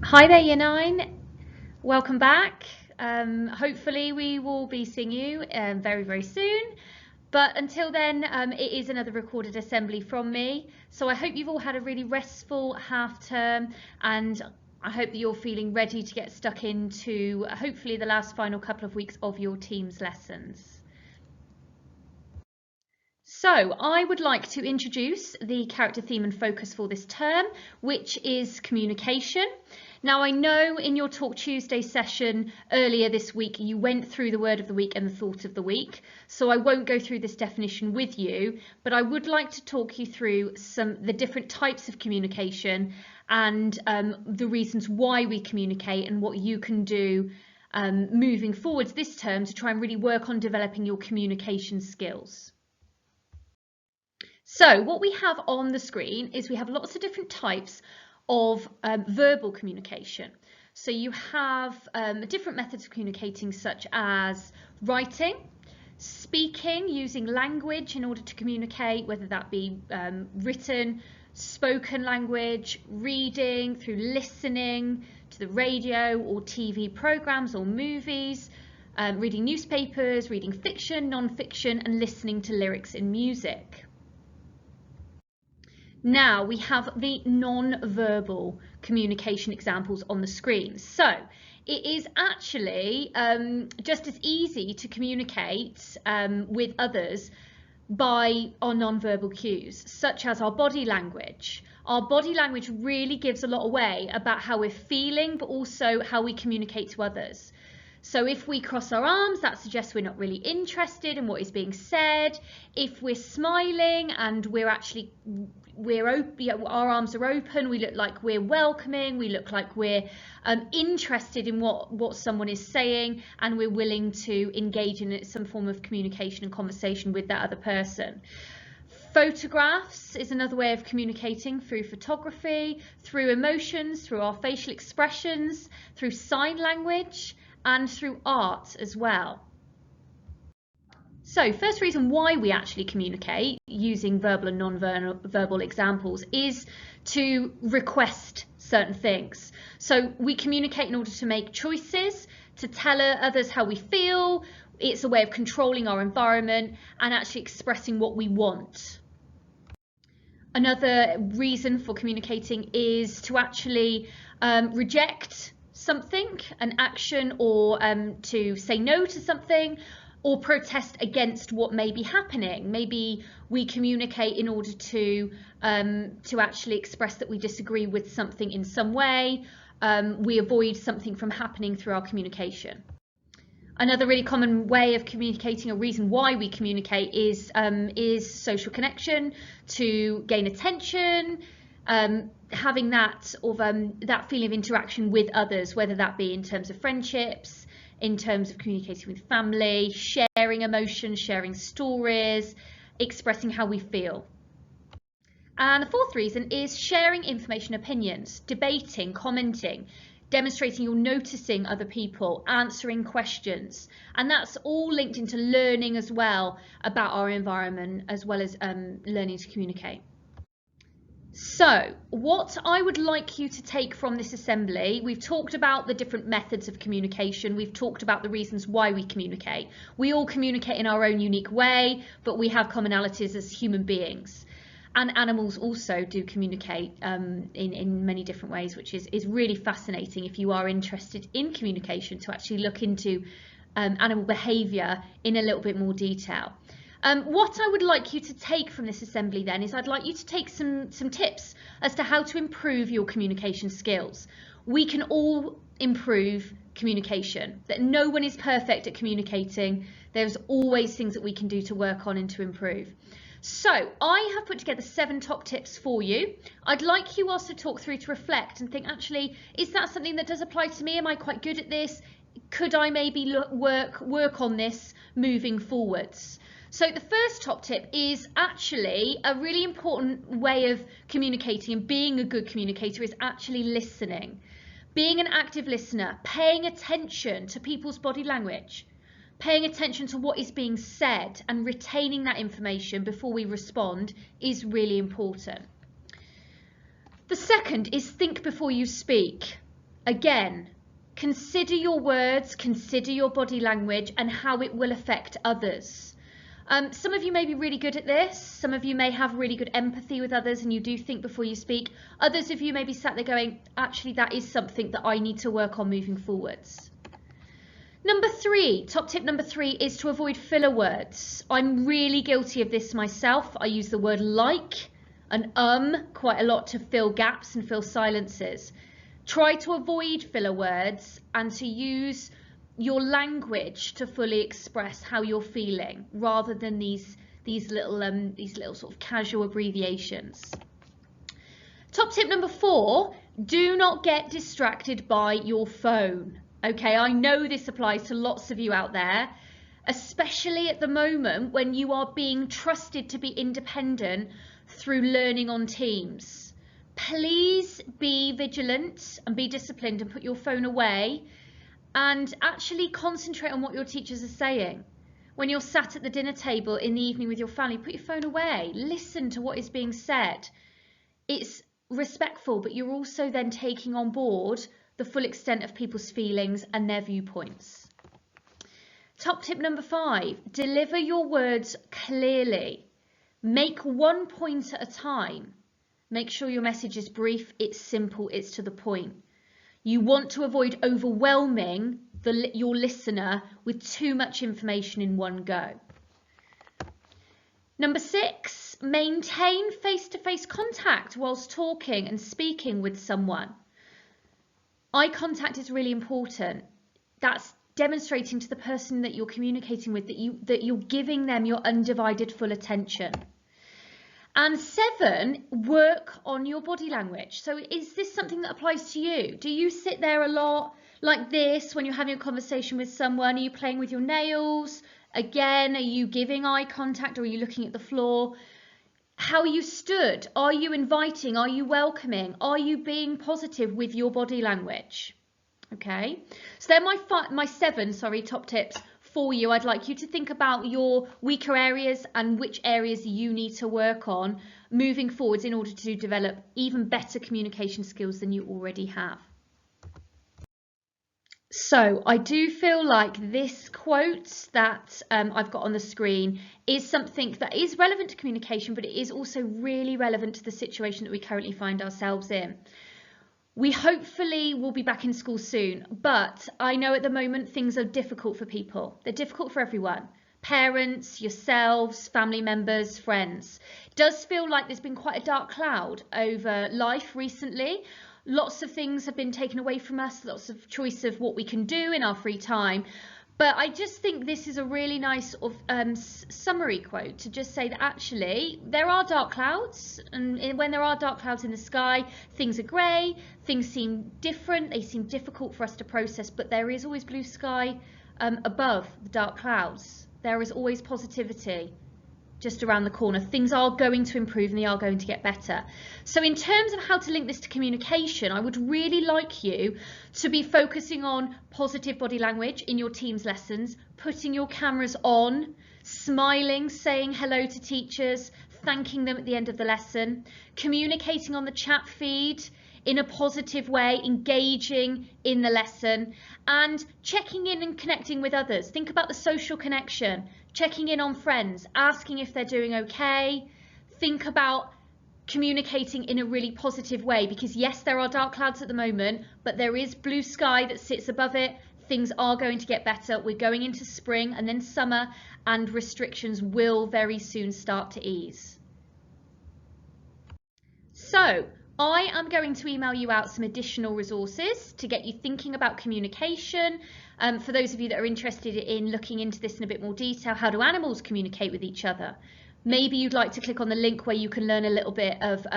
Hi there, Year 9. Welcome back. Hopefully we will be seeing you very, very soon. But until then, it is another recorded assembly from me. So I hope you've all had a really restful half term, and I hope that you're feeling ready to get stuck into hopefully the last final couple of weeks of your team's lessons. So I would like to introduce the character theme and focus for this term, which is communication. Now, I know in your Talk Tuesday session earlier this week, you went through the word of the week and the thought of the week. So I won't go through this definition with you, but I would like to talk you through the different types of communication and the reasons why we communicate and what you can do moving forwards this term to try and really work on developing your communication skills. So what we have on the screen is we have lots of different types of verbal communication. So you have different methods of communicating, such as writing, speaking, using language in order to communicate, whether that be written, spoken language, reading, through listening to the radio or TV programs or movies, reading newspapers, reading fiction, non-fiction, and listening to lyrics in music. Now we have the non-verbal communication examples on the screen. So it is actually just as easy to communicate with others by our non-verbal cues, such as our body language. Our body language really gives a lot away about how we're feeling, but also how we communicate to others. So if we cross our arms, that suggests we're not really interested in what is being said. If we're smiling and our arms are open, we look like we're welcoming, we look like we're interested in what someone is saying, and we're willing to engage in some form of communication and conversation with that other person. Photographs is another way of communicating, through photography, through emotions, through our facial expressions, through sign language, and through art as well. So first reason why we actually communicate using verbal and non-verbal examples is to request certain things. So we communicate in order to make choices, to tell others how we feel. It's a way of controlling our environment and actually expressing what we want. Another reason for communicating is to actually reject something, an action, or to say no to something, or protest against what may be happening. Maybe we communicate in order to actually express that we disagree with something in some way. We avoid something from happening through our communication. Another really common way of communicating, a reason why we communicate, is social connection, to gain attention, having that feeling of interaction with others, whether that be in terms of friendships, in terms of communicating with family, sharing emotions, sharing stories, expressing how we feel. And the fourth reason is sharing information, opinions, debating, commenting, demonstrating you're noticing other people, answering questions. And that's all linked into learning as well about our environment, as well as learning to communicate. So what I would like you to take from this assembly, we've talked about the different methods of communication, we've talked about the reasons why we communicate. We all communicate in our own unique way, but we have commonalities as human beings. And animals also do communicate in many different ways, which is really fascinating if you are interested in communication, to actually look into animal behaviour in a little bit more detail. What I would like you to take from this assembly then is I'd like you to take some tips as to how to improve your communication skills. We can all improve communication, that no one is perfect at communicating. There's always things that we can do to work on and to improve. So I have put together 7 top tips for you. I'd like you also to talk through, to reflect and think, actually, is that something that does apply to me? Am I quite good at this? Could I maybe work on this moving forwards? So the first top tip is actually a really important way of communicating and being a good communicator is actually listening. Being an active listener, paying attention to people's body language, paying attention to what is being said and retaining that information before we respond is really important. The second is think before you speak. Again, consider your words, consider your body language and how it will affect others. Some of you may be really good at this. Some of you may have really good empathy with others and you do think before you speak. Others of you may be sat there going, actually, that is something that I need to work on moving forwards. Number 3, top tip number 3 is to avoid filler words. I'm really guilty of this myself. I use the word like and quite a lot to fill gaps and fill silences. Try to avoid filler words and to use your language to fully express how you're feeling rather than these little sort of casual abbreviations. Top tip number 4, do not get distracted by your phone. Okay, I know this applies to lots of you out there, especially at the moment when you are being trusted to be independent through learning on Teams. Please be vigilant and be disciplined and put your phone away and actually concentrate on what your teachers are saying. When you're sat at the dinner table in the evening with your family, put your phone away, listen to what is being said. It's respectful, but you're also then taking on board the full extent of people's feelings and their viewpoints. Top tip number 5, deliver your words clearly. Make one point at a time. Make sure your message is brief, it's simple, it's to the point. You want to avoid overwhelming your listener with too much information in one go. Number 6, maintain face-to-face contact whilst talking and speaking with someone. Eye contact is really important. That's demonstrating to the person that you're communicating with that you're giving them your undivided full attention. And 7, work on your body language. So is this something that applies to you? Do you sit there a lot like this when you're having a conversation with someone? Are you playing with your nails? Again, are you giving eye contact or are you looking at the floor? How are you stood? Are you inviting? Are you welcoming? Are you being positive with your body language? Okay, so they're my 7 top tips for you. I'd like you to think about your weaker areas and which areas you need to work on moving forwards in order to develop even better communication skills than you already have. So I do feel like this quote that I've got on the screen is something that is relevant to communication, but it is also really relevant to the situation that we currently find ourselves in. We hopefully will be back in school soon, but I know at the moment things are difficult for people. They're difficult for everyone. Parents, yourselves, family members, friends. It does feel like there's been quite a dark cloud over life recently. Lots of things have been taken away from us, lots of choice of what we can do in our free time. But I just think this is a really nice sort of summary quote to just say that actually there are dark clouds, and when there are dark clouds in the sky, things are grey, things seem different, they seem difficult for us to process, but there is always blue sky above the dark clouds. There is always positivity just around the corner. Things are going to improve and they are going to get better. So in terms of how to link this to communication, I would really like you to be focusing on positive body language in your Teams lessons, putting your cameras on, smiling, saying hello to teachers, thanking them at the end of the lesson, communicating on the chat feed in a positive way, engaging in the lesson, and checking in and connecting with others. Think about the social connection, checking in on friends, asking if they're doing okay. Think about communicating in a really positive way, because yes, there are dark clouds at the moment, but there is blue sky that sits above it. Things are going to get better. We're going into spring and then summer, and restrictions will very soon start to ease. So I am going to email you out some additional resources to get you thinking about communication. For those of you that are interested in looking into this in a bit more detail, how do animals communicate with each other? Maybe you'd like to click on the link where you can learn a little bit of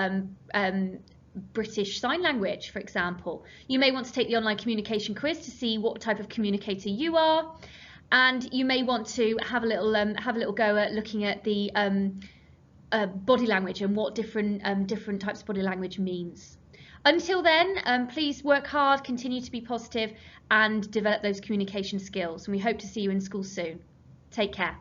British Sign Language, for example. You may want to take the online communication quiz to see what type of communicator you are, and you may want to have a little go at looking at the body language and what different types of body language means. Until then, please work hard, continue to be positive and develop those communication skills, and we hope to see you in school soon. Take care.